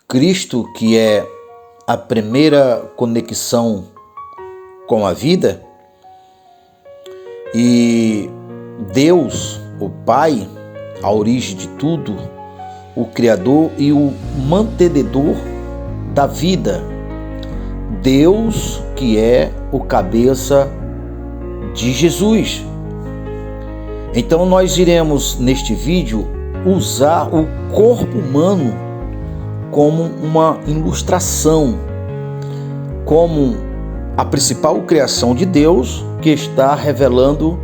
Cristo, que é a primeira conexão com a vida, e Deus, o Pai, a origem de tudo, o Criador e o mantenedor da vida. Deus, que é o cabeça de Jesus. Então nós iremos neste vídeo usar o corpo humano como uma ilustração, como a principal criação de Deus, que está revelando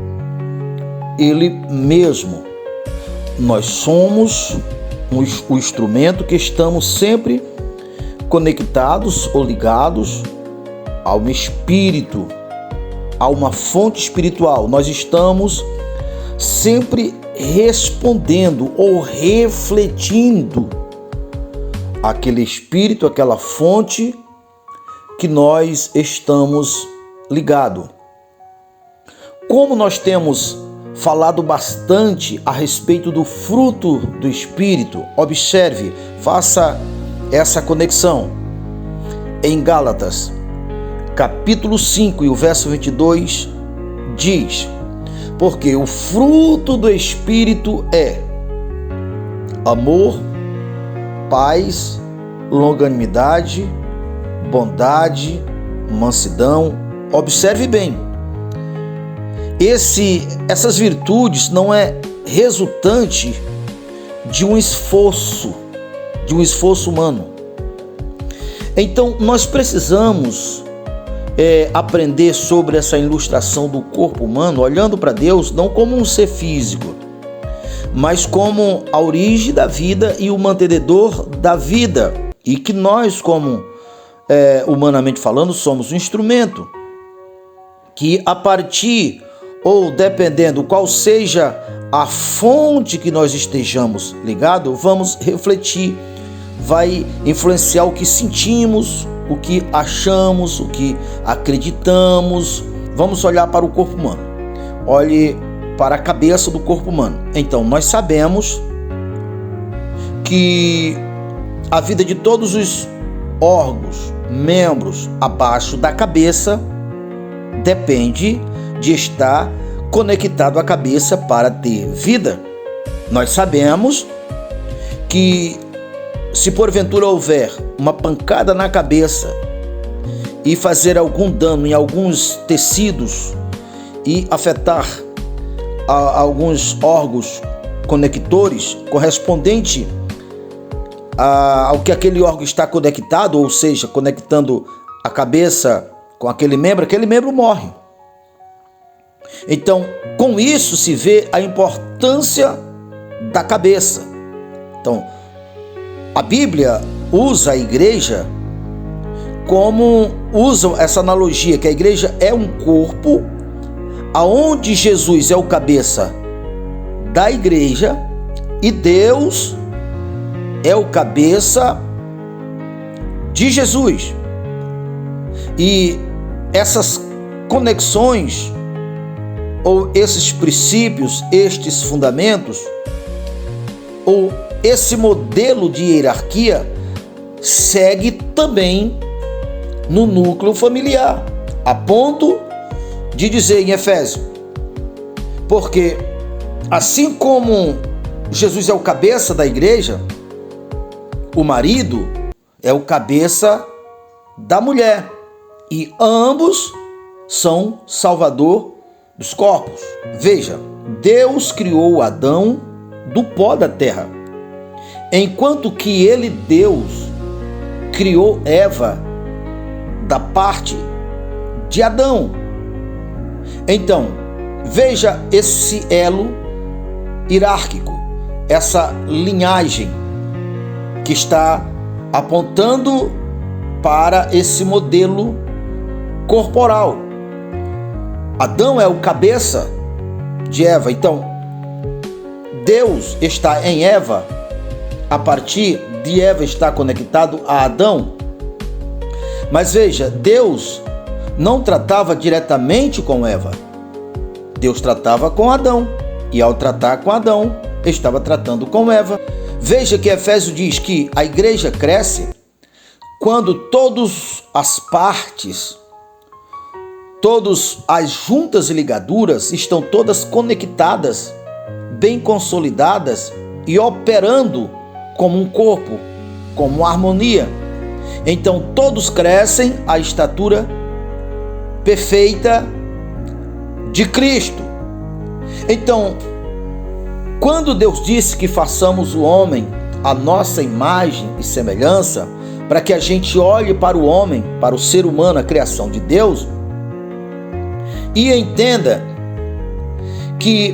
Ele mesmo. Nós somos o instrumento que estamos sempre conectados ou ligados a um espírito, a uma fonte espiritual. Nós estamos sempre respondendo ou refletindo aquele espírito, aquela fonte que nós estamos ligados. Como nós temos falado bastante a respeito do fruto do Espírito, observe, faça essa conexão. Em Gálatas, capítulo 5 e o verso 22, diz: porque o fruto do Espírito é amor, paz, longanimidade, bondade, mansidão. Observe bem, essas virtudes não é resultante de um esforço humano. Então nós precisamos aprender sobre essa ilustração do corpo humano, olhando para Deus não como um ser físico, mas como a origem da vida e o mantenedor da vida, e que nós, como humanamente falando, somos um instrumento que, a partir ou dependendo qual seja a fonte que nós estejamos ligados, vamos refletir, vai influenciar o que sentimos, o que achamos, o que acreditamos. Vamos olhar para o corpo humano. Olhe para a cabeça do corpo humano. Então, nós sabemos que a vida de todos os órgãos, membros abaixo da cabeça, depende de estar conectado à cabeça para ter vida. Nós sabemos que se porventura houver uma pancada na cabeça e fazer algum dano em alguns tecidos e afetar alguns órgãos conectores correspondente ao que aquele órgão está conectado, ou seja, conectando a cabeça com aquele membro morre. Então, com isso se vê a importância da cabeça. Então, a Bíblia usa a igreja usa essa analogia, que a igreja é um corpo aonde Jesus é o cabeça da igreja e Deus é o cabeça de Jesus. E essas conexões ou esses princípios, estes fundamentos, ou esse modelo de hierarquia segue também no núcleo familiar, a ponto de dizer em Efésios, porque assim como Jesus é o cabeça da igreja, o marido é o cabeça da mulher, e ambos são salvador dos corpos. Veja, Deus criou Adão do pó da terra, enquanto que ele, Deus, criou Eva da parte de Adão. Então, veja esse elo hierárquico, essa linhagem que está apontando para esse modelo corporal. Adão é o cabeça de Eva. Então, Deus está em Eva, a partir de Eva estar conectado a Adão. Mas veja, Deus não tratava diretamente com Eva. Deus tratava com Adão. E ao tratar com Adão, estava tratando com Eva. Veja que Efésios diz que a igreja cresce quando todas as partes, todas as juntas e ligaduras estão todas conectadas, bem consolidadas e operando como um corpo, como uma harmonia. Então todos crescem à estatura perfeita de Cristo. Então, quando Deus disse que façamos o homem à nossa imagem e semelhança, para que a gente olhe para o homem, para o ser humano, a criação de Deus, e entenda que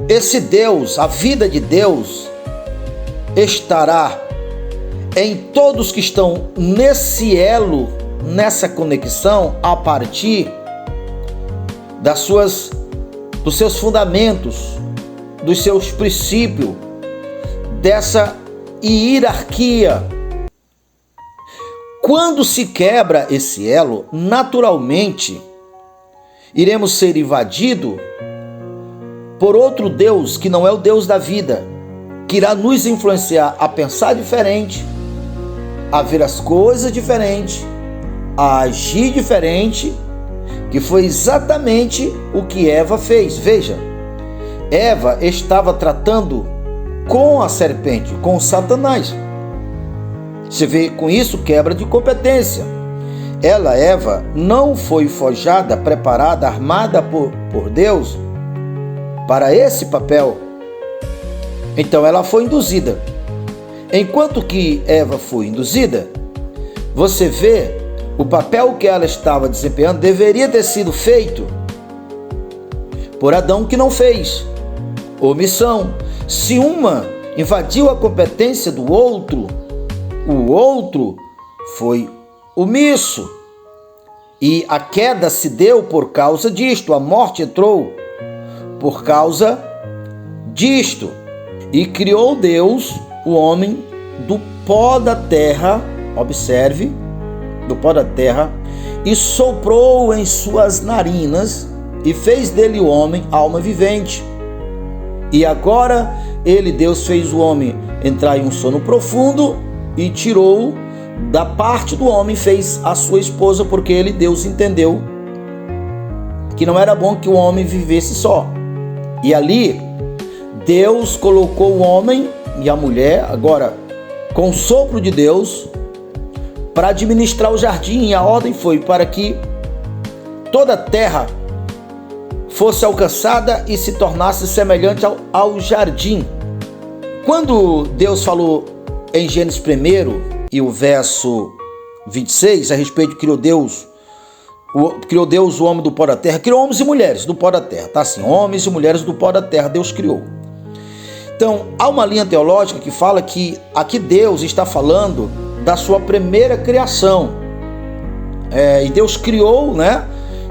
esse Deus, a vida de Deus, estará em todos que estão nesse elo, nessa conexão, a partir dos seus fundamentos, dos seus princípios, dessa hierarquia. Quando se quebra esse elo, naturalmente iremos ser invadidos por outro Deus que não é o Deus da vida, que irá nos influenciar a pensar diferente, a ver as coisas diferente, a agir diferente, que foi exatamente o que Eva fez. Veja, Eva estava tratando com a serpente, com Satanás. Você vê com isso quebra de competência. Eva, não foi forjada, preparada, armada por Deus para esse papel. Então ela foi induzida. Enquanto que Eva foi induzida, você vê o papel que ela estava desempenhando deveria ter sido feito por Adão, que não fez. Omissão. Se uma invadiu a competência do outro, o outro foi omisso. E a queda se deu por causa disto. A morte entrou por causa disto. E criou Deus o homem do pó da terra, observe, do pó da terra, e soprou em suas narinas e fez dele o homem alma vivente. E agora Deus fez o homem entrar em um sono profundo e tirou da parte do homem, fez a sua esposa, porque Deus entendeu que não era bom que o homem vivesse só. E ali Deus colocou o homem e a mulher, agora com o sopro de Deus, para administrar o jardim. E a ordem foi para que toda a terra fosse alcançada e se tornasse semelhante ao jardim. Quando Deus falou em Gênesis 1 e o verso 26, a respeito de criou Deus o homem do pó da terra, criou homens e mulheres do pó da terra, tá assim, homens e mulheres do pó da terra, Deus criou. Então, há uma linha teológica que fala que aqui Deus está falando da sua primeira criação. E Deus criou, né?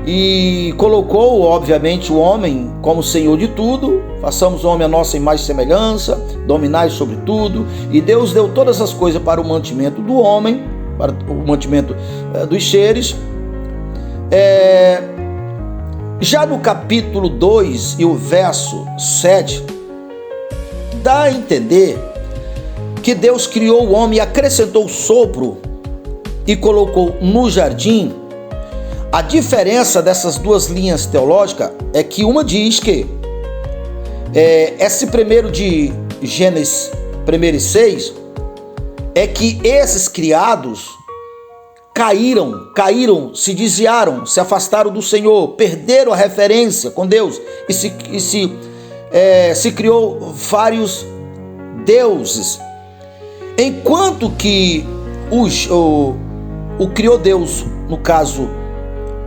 E colocou, obviamente, o homem como senhor de tudo. Façamos o homem a nossa imagem e semelhança, dominai sobre tudo. E Deus deu todas as coisas para o mantimento do homem, para o mantimento dos seres. Já no capítulo 2 e o verso 7, dá a entender que Deus criou o homem e acrescentou o sopro e colocou no jardim. A diferença dessas duas linhas teológicas é que uma diz que esse primeiro de Gênesis 1:6 é que esses criados caíram, se desviaram, se afastaram do Senhor, perderam a referência com Deus e se criou vários deuses. Enquanto que o criou Deus, no caso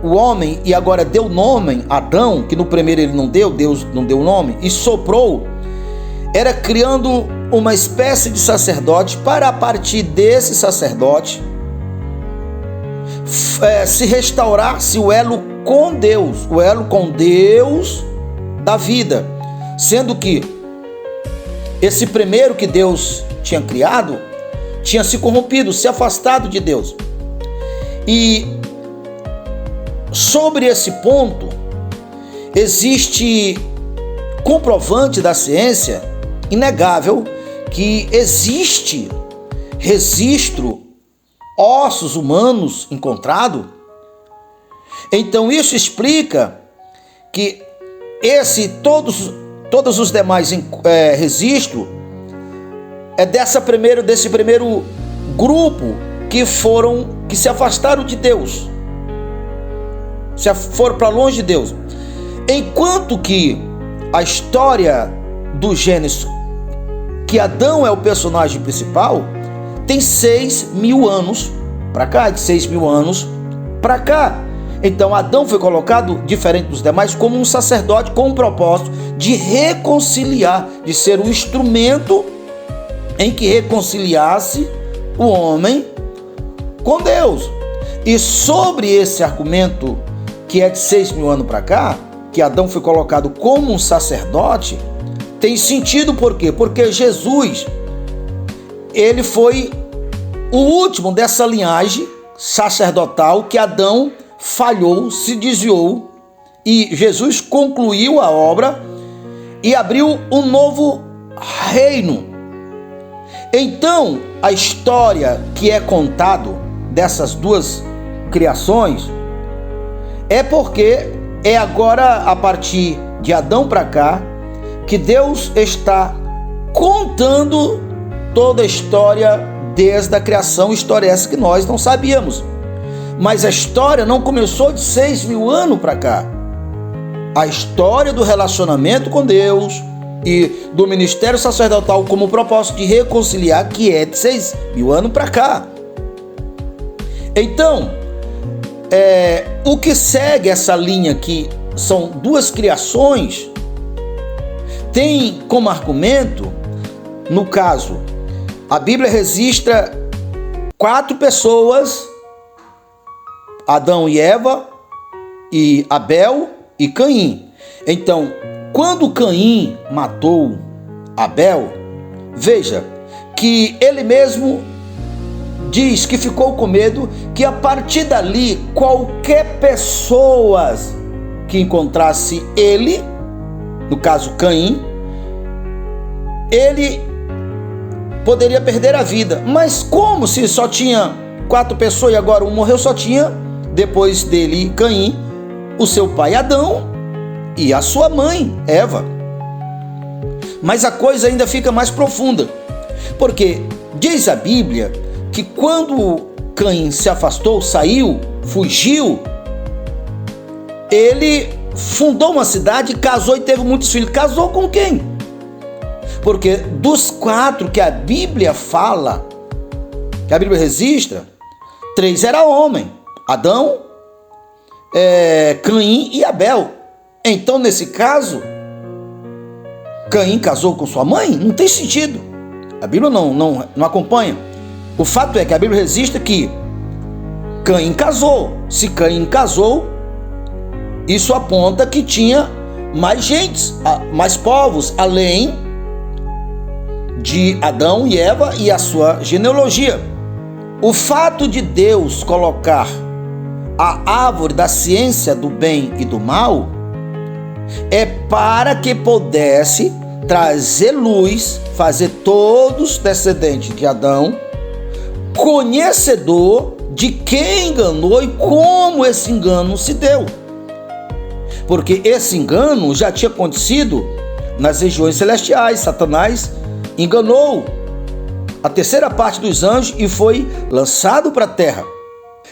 o homem, e agora deu nome a Adão, que no primeiro ele não deu, Deus não deu nome, e soprou, era criando uma espécie de sacerdote para, a partir desse sacerdote, se restaurasse o elo com Deus da vida, sendo que esse primeiro que Deus tinha criado tinha se corrompido, se afastado de Deus. E sobre esse ponto existe comprovante da ciência inegável que existe registro ossos humanos encontrado. Então isso explica que todos os demais registros desse primeiro grupo que se afastaram de Deus, foram para longe de Deus. Enquanto que a história do Gênesis, que Adão é o personagem principal, tem 6.000 anos para cá, de 6.000 anos para cá. Então Adão foi colocado, diferente dos demais, como um sacerdote com o propósito de reconciliar, de ser um instrumento em que reconciliasse o homem com Deus. E sobre esse argumento, que é de 6.000 anos para cá, que Adão foi colocado como um sacerdote, tem sentido. Por quê? Porque Jesus, ele foi o último dessa linhagem sacerdotal que Adão falhou, se desviou, e Jesus concluiu a obra e abriu um novo reino. Então, a história que é contado dessas duas criações é porque é agora, a partir de Adão para cá, que Deus está contando toda a história desde a criação, história essa que nós não sabíamos. Mas a história não começou de 6.000 anos para cá. A história do relacionamento com Deus e do ministério sacerdotal como propósito de reconciliar, que é de 6.000 anos para cá. Então, o que segue essa linha, que são duas criações, tem como argumento, no caso, a Bíblia registra 4 pessoas: Adão e Eva, e Abel e Caim. Então, quando Caim matou Abel, veja que ele mesmo diz que ficou com medo, que a partir dali qualquer pessoa que encontrasse ele, no caso Caim, ele poderia perder a vida. Mas como se só tinha 4 pessoas e agora um morreu, só tinha, depois dele, Caim, o seu pai Adão e a sua mãe Eva. Mas a coisa ainda fica mais profunda, porque diz a Bíblia que quando Caim se afastou, saiu, fugiu, ele fundou uma cidade, casou e teve muitos filhos. Casou com quem? Porque dos 4 que a Bíblia fala, que a Bíblia registra, 3 eram homens: Adão, Caim e Abel. Então, nesse caso, Caim casou com sua mãe? Não tem sentido. A Bíblia não acompanha. O fato é que a Bíblia registra que Caim casou. Se Caim casou, isso aponta que tinha mais gente, mais povos, além de Adão e Eva e a sua genealogia. O fato de Deus colocar a árvore da ciência do bem e do mal é para que pudesse trazer luz, fazer todos descendentes de Adão conhecedor de quem enganou e como esse engano se deu. Porque esse engano já tinha acontecido nas regiões celestiais. Satanás enganou a terceira parte dos anjos e foi lançado para a terra.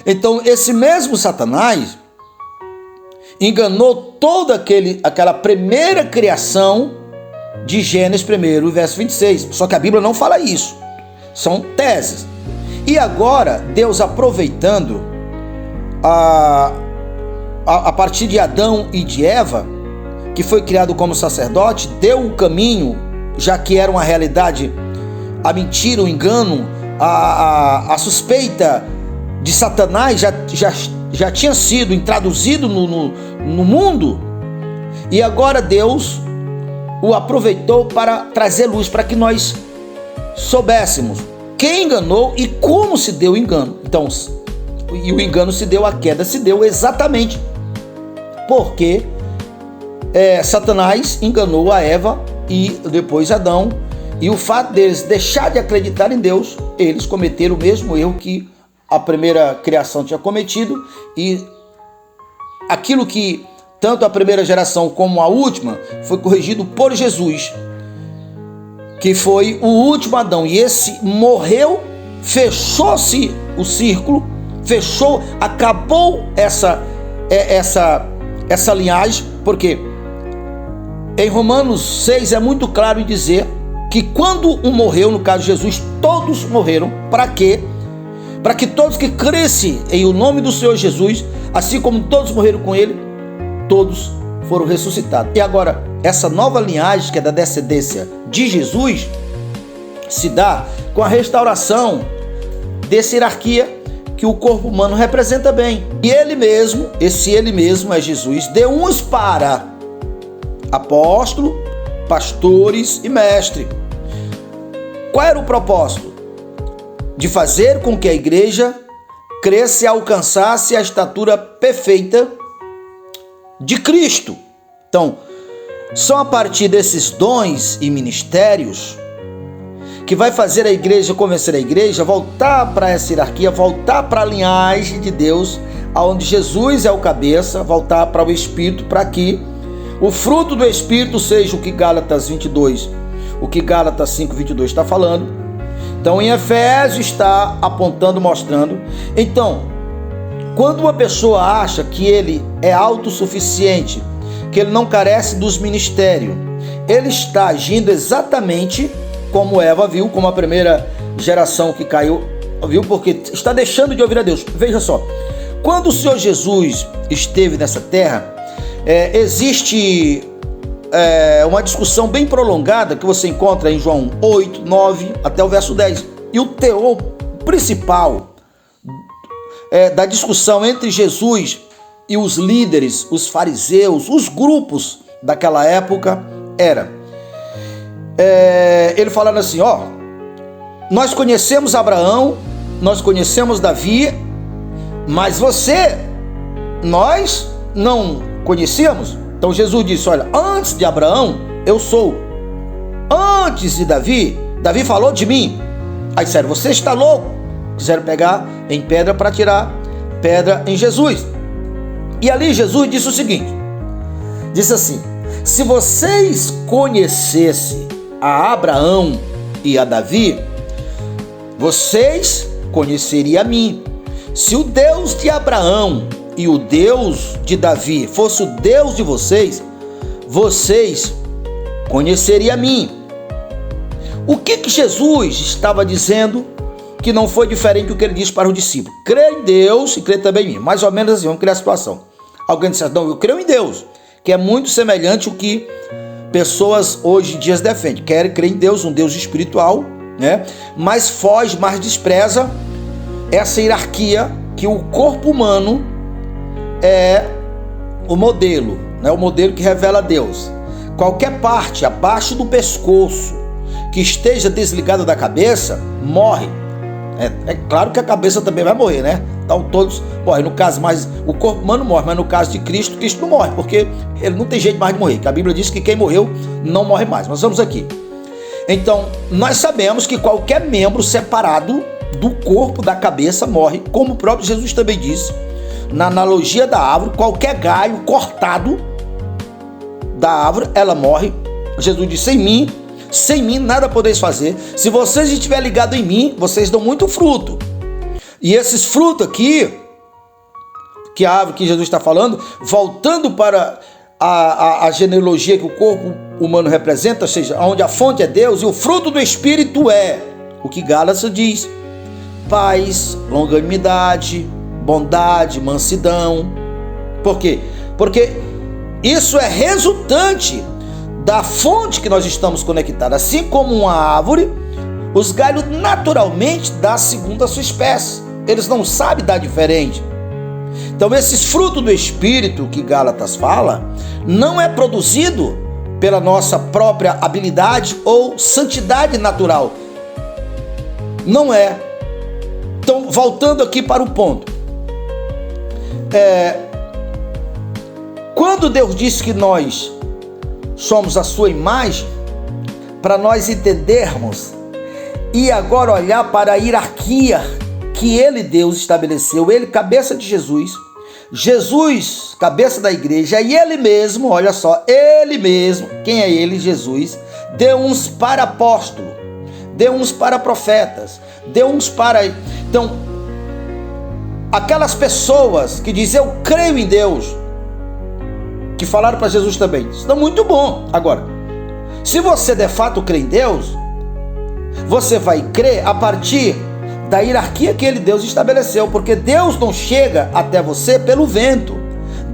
Então esse mesmo Satanás enganou toda aquela primeira criação de Gênesis 1, verso 26. Só que a Bíblia não fala isso. São teses. E agora Deus, aproveitando a partir de Adão e de Eva, que foi criado como sacerdote, deu um caminho, já que era uma realidade, a mentira, o engano, a suspeita de Satanás já tinha sido introduzido no mundo, e agora Deus o aproveitou para trazer luz, para que nós soubéssemos quem enganou e como se deu o engano. Então, e o engano se deu, a queda se deu exatamente porque Satanás enganou a Eva e depois Adão, E o fato deles deixar de acreditar em Deus, eles cometeram o mesmo erro que a primeira criação tinha cometido, e aquilo que tanto a primeira geração como a última foi corrigido por Jesus, que foi o último Adão. E esse morreu, fechou-se o círculo, acabou essa linhagem, porque em Romanos 6 é muito claro em dizer que quando um morreu, no caso de Jesus, todos morreram. Para quê? Para que todos que crescem em o nome do Senhor Jesus, assim como todos morreram com ele, todos foram ressuscitados. E agora, essa nova linhagem, que é da descendência de Jesus, se dá com a restauração dessa hierarquia que o corpo humano representa bem. E ele mesmo é Jesus, deu uns para apóstolo, pastores e mestre. Qual era o propósito? De fazer com que a igreja cresça e alcançasse a estatura perfeita de Cristo. Então, só a partir desses dons e ministérios que vai fazer a igreja, convencer a igreja, voltar para essa hierarquia, voltar para a linhagem de Deus, onde Jesus é o cabeça, voltar para o Espírito, para que o fruto do Espírito seja o que Gálatas 5:22 está falando. Então, em Efésios está apontando, mostrando. Então, quando uma pessoa acha que ele é autossuficiente, que ele não carece dos ministérios, ele está agindo exatamente como Eva viu, como a primeira geração que caiu viu, porque está deixando de ouvir a Deus. Veja só, quando o Senhor Jesus esteve nessa terra, existe uma discussão bem prolongada que você encontra em João 8, 9 até o verso 10. E o teor principal da discussão entre Jesus e os líderes, os fariseus, os grupos daquela época era ele falando assim: nós conhecemos Abraão, nós conhecemos Davi, mas nós não conhecíamos. Então Jesus disse: olha, antes de Abraão eu sou, antes de Davi falou de mim. Aí disseram: você está louco. Quiseram pegar em pedra para tirar pedra em Jesus. E ali Jesus disse o seguinte, disse assim: se vocês conhecessem a Abraão e a Davi, vocês conheceriam a mim. Se o Deus de Abraão e o Deus de Davi fosse o Deus de vocês, vocês conheceriam a mim. O que Jesus estava dizendo que não foi diferente do que ele disse para os discípulos? Crê em Deus e crê também em mim. Mais ou menos assim, vamos criar a situação. Alguém disse: não, eu creio em Deus, que é muito semelhante ao que pessoas hoje em dia defendem. Querem crer em Deus, um Deus espiritual, né? Mas foge, mas despreza essa hierarquia que o corpo humano é o modelo, né? O modelo que revela Deus. Qualquer parte abaixo do pescoço que esteja desligada da cabeça morre. É claro que a cabeça também vai morrer, né? Então todos morrem. No caso, mas o corpo humano morre, mas no caso de Cristo não morre, porque ele não tem jeito mais de morrer, que a Bíblia diz que quem morreu não morre mais. Mas vamos aqui. Então, nós sabemos que qualquer membro separado do corpo, da cabeça, morre, como o próprio Jesus também disse, na analogia da árvore, qualquer galho cortado da árvore, ela morre. Jesus disse: sem mim nada podeis fazer. Se vocês estiverem ligados em mim, vocês dão muito fruto. E esses frutos aqui, que a árvore que Jesus está falando, voltando para a genealogia que o corpo humano representa, ou seja, onde a fonte é Deus, e o fruto do Espírito é o que Gálatas diz: paz, longanimidade, bondade, mansidão. Por quê? Porque isso é resultante da fonte que nós estamos conectados. Assim como uma árvore, os galhos naturalmente dão segundo a sua espécie. Eles não sabem dar diferente. Então, esses frutos do Espírito que Gálatas fala, não é produzido pela nossa própria habilidade ou santidade natural. Não é. Então, voltando aqui para o ponto. Quando Deus disse que nós somos a sua imagem, para nós entendermos e agora olhar para a hierarquia que ele, Deus, estabeleceu. Ele, cabeça de Jesus, Jesus, cabeça da igreja, e ele mesmo, olha só, ele mesmo, quem é ele? Jesus, deu uns para apóstolos, deu uns para profetas, deu uns para... Então, aquelas pessoas que dizem, eu creio em Deus, que falaram para Jesus também, isso é muito bom. Agora, se você de fato crê em Deus, você vai crer a partir da hierarquia que ele, Deus, estabeleceu, porque Deus não chega até você pelo vento,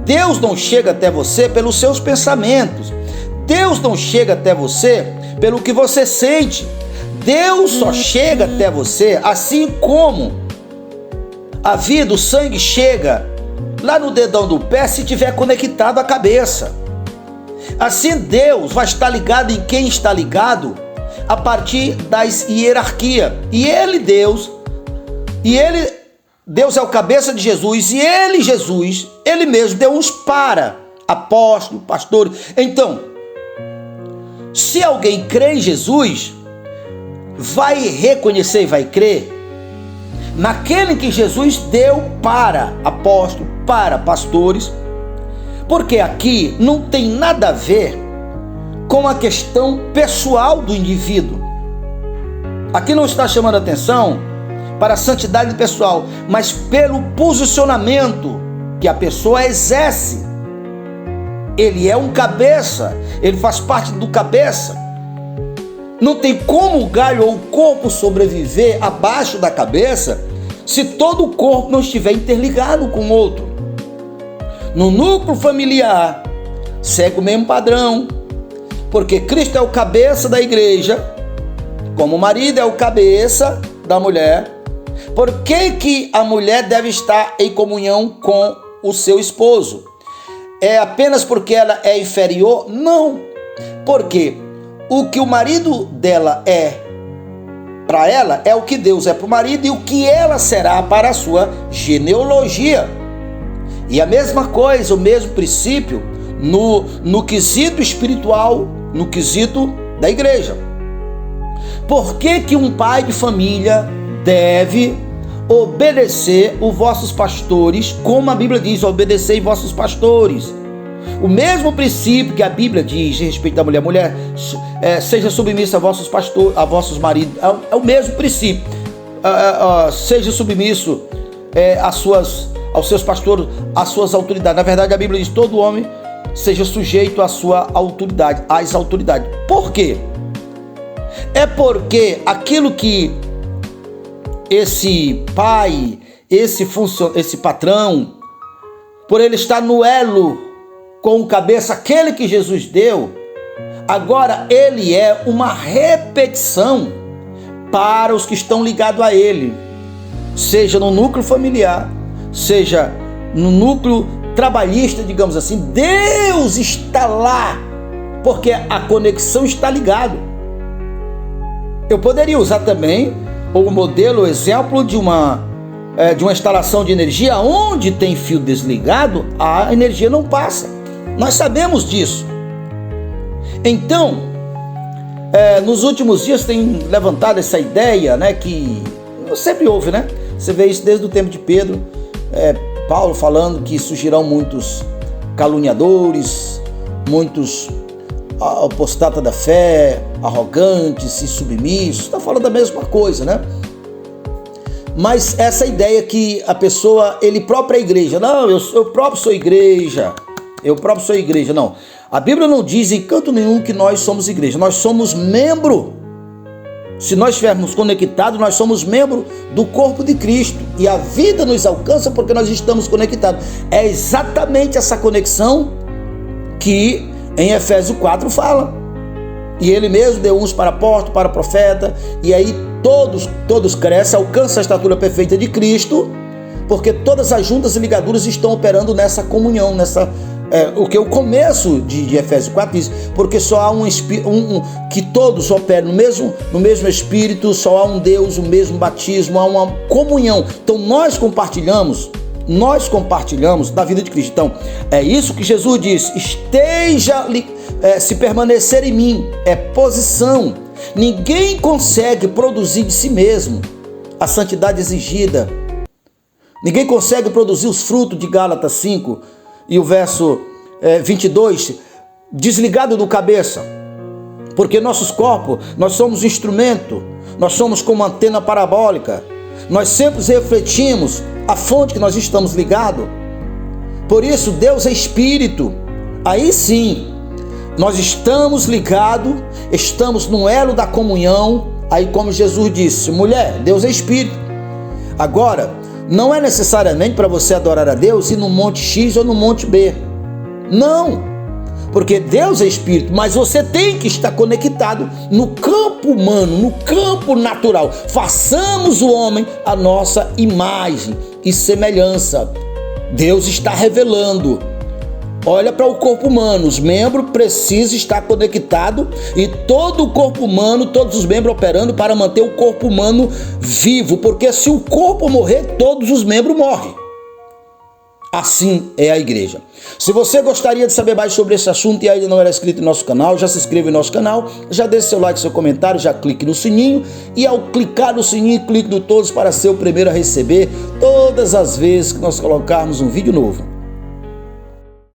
Deus não chega até você pelos seus pensamentos, Deus não chega até você pelo que você sente, Deus só chega até você assim como a vida, o sangue chega lá no dedão do pé se tiver conectado à cabeça. Assim Deus vai estar ligado em quem está ligado a partir das hierarquias. E ele, Deus é o cabeça de Jesus, e ele, Jesus, ele mesmo deu uns para apóstolos, pastores. Então, se alguém crê em Jesus, vai reconhecer e vai crer naquele que Jesus deu para apóstolos, para pastores, porque aqui não tem nada a ver com a questão pessoal do indivíduo. Aqui não está chamando a atenção para a santidade pessoal, mas pelo posicionamento que a pessoa exerce. Ele é um cabeça, ele faz parte do cabeça. Não tem como o galho ou o corpo sobreviver abaixo da cabeça se todo o corpo não estiver interligado com o outro. No núcleo familiar, segue o mesmo padrão, porque Cristo é o cabeça da igreja, como o marido é o cabeça da mulher. Por que a mulher deve estar em comunhão com o seu esposo? É apenas porque ela é inferior? Não, porque o que o marido dela é para ela é o que Deus é para o marido e o que ela será para a sua genealogia. E a mesma coisa, o mesmo princípio no quesito espiritual, no quesito da igreja. Por que um pai de família deve obedecer os vossos pastores, como a Bíblia diz, obedecei vossos pastores? O mesmo princípio que a Bíblia diz a respeito da mulher, seja submissa a vossos pastores, a vossos maridos, é o mesmo princípio. Seja submisso aos seus pastores, às suas autoridades. Na verdade, a Bíblia diz, todo homem seja sujeito à sua autoridade, às autoridades. Por quê? É porque aquilo que esse pai, esse patrão, por ele estar no elo com o cabeça, aquele que Jesus deu, agora ele é uma repetição para os que estão ligados a ele, seja no núcleo familiar, seja no núcleo trabalhista, digamos assim. Deus está lá, porque a conexão está ligada. Eu poderia usar também o modelo, o exemplo de uma instalação de energia, onde tem fio desligado, a energia não passa. Nós sabemos disso. Então, nos últimos dias tem levantado essa ideia, né, que sempre houve, né? Você vê isso desde o tempo de Pedro, Paulo falando que surgirão muitos caluniadores, muitos apostatas da fé, arrogantes e submissos. Está falando da mesma coisa, né? Mas essa ideia que a pessoa, ele próprio é igreja. Não, eu próprio sou igreja. Eu próprio sou igreja. Não. A Bíblia não diz em canto nenhum que nós somos igreja. Nós somos membro. Se nós estivermos conectados, nós somos membro do corpo de Cristo. E a vida nos alcança porque nós estamos conectados. É exatamente essa conexão que em Efésios 4 fala. E ele mesmo deu uns para apóstolo, para profeta. E aí todos crescem, alcançam a estatura perfeita de Cristo, porque todas as juntas e ligaduras estão operando nessa comunhão, o que o começo de Efésios 4 diz, porque só há que todos operam no mesmo Espírito, só há um Deus, o mesmo batismo, há uma comunhão. Então nós compartilhamos da vida de Cristo. Então é isso que Jesus diz, se permanecer em mim, é posição. Ninguém consegue produzir de si mesmo a santidade exigida. Ninguém consegue produzir os frutos de Gálatas 5 e o verso 22, desligado do cabeça. Porque nossos corpos, nós somos instrumento, nós somos como antena parabólica. Nós sempre refletimos a fonte que nós estamos ligados. Por isso, Deus é Espírito. Aí sim, nós estamos ligados, estamos no elo da comunhão. Aí como Jesus disse, mulher, Deus é Espírito. Agora, não é necessariamente para você adorar a Deus ir no monte X ou no monte B. Não, porque Deus é Espírito, mas você tem que estar conectado no campo humano, no campo natural. Façamos o homem a nossa imagem e semelhança. Deus está revelando. Olha para o corpo humano, os membros precisam estar conectados e todo o corpo humano, todos os membros operando para manter o corpo humano vivo, porque se o corpo morrer, todos os membros morrem. Assim é a igreja. Se você gostaria de saber mais sobre esse assunto e ainda não era inscrito em nosso canal, já se inscreva em nosso canal, já deixe seu like, seu comentário, já clique no sininho e ao clicar no sininho, clique no todos para ser o primeiro a receber todas as vezes que nós colocarmos um vídeo novo.